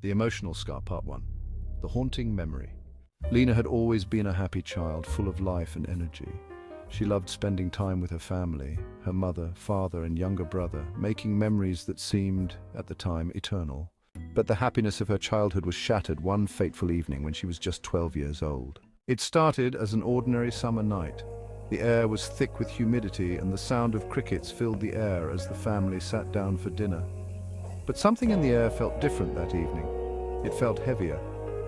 The Emotional Scar, Part 1. The Haunting Memory. Lena had always been a happy child, full of life and energy. She loved spending time with her family, her mother, father, and younger brother, making memories that seemed, at the time, eternal. But the happiness of her childhood was shattered one fateful evening when she was just 12 years old. It started as an ordinary summer night. The air was thick with humidity, and the sound of crickets filled the air as the family sat down for dinner. But something in the air felt different that evening. It felt heavier.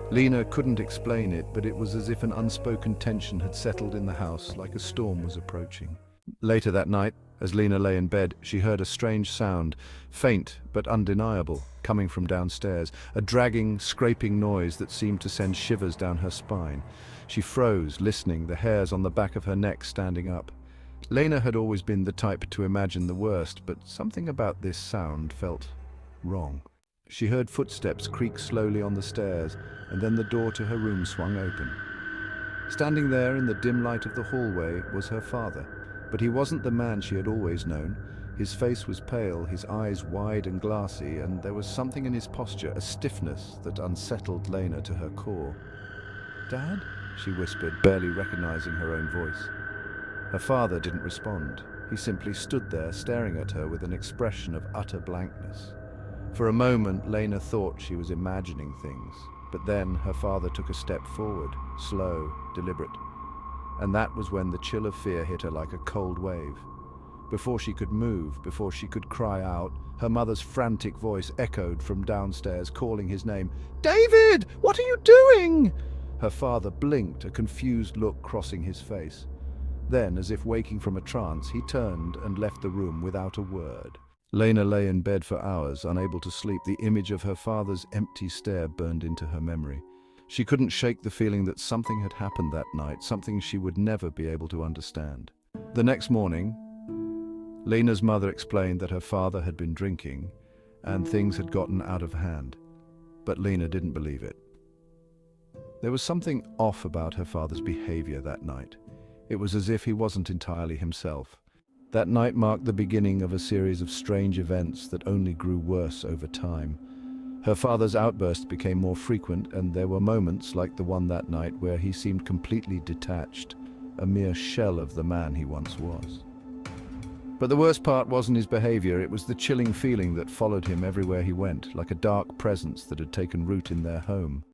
Lena couldn't explain it, but it was as if an unspoken tension had settled in the house, like a storm was approaching. Later that night, as Lena lay in bed, she heard a strange sound, faint but undeniable, coming from downstairs, a dragging, scraping noise that seemed to send shivers down her spine. She froze, listening, the hairs on the back of her neck standing up. Lena had always been the type to imagine the worst, but something about this sound felt wrong. She heard footsteps creak slowly on the stairs, and then the door to her room swung open. Standing there in the dim light of the hallway was her father, but he wasn't the man she had always known. His face was pale, his eyes wide and glassy, and there was something in his posture, a stiffness that unsettled Lena to her core. "Dad?" she whispered, barely recognizing her own voice. Her father didn't respond. He simply stood there, staring at her with an expression of utter blankness. For a moment, Lena thought she was imagining things, but then her father took a step forward, slow, deliberate. And that was when the chill of fear hit her like a cold wave. Before she could move, before she could cry out, her mother's frantic voice echoed from downstairs, calling his name. "David! What are you doing?" Her father blinked, a confused look crossing his face. Then, as if waking from a trance, he turned and left the room without a word. Lena lay in bed for hours, unable to sleep. The image of her father's empty stare burned into her memory. She couldn't shake the feeling that something had happened that night, something she would never be able to understand. The next morning, Lena's mother explained that her father had been drinking and things had gotten out of hand. But Lena didn't believe it. There was something off about her father's behavior that night. It was as if he wasn't entirely himself. That night marked the beginning of a series of strange events that only grew worse over time. Her father's outbursts became more frequent, and there were moments, like the one that night, where he seemed completely detached, a mere shell of the man he once was. But the worst part wasn't his behavior, it was the chilling feeling that followed him everywhere he went, like a dark presence that had taken root in their home.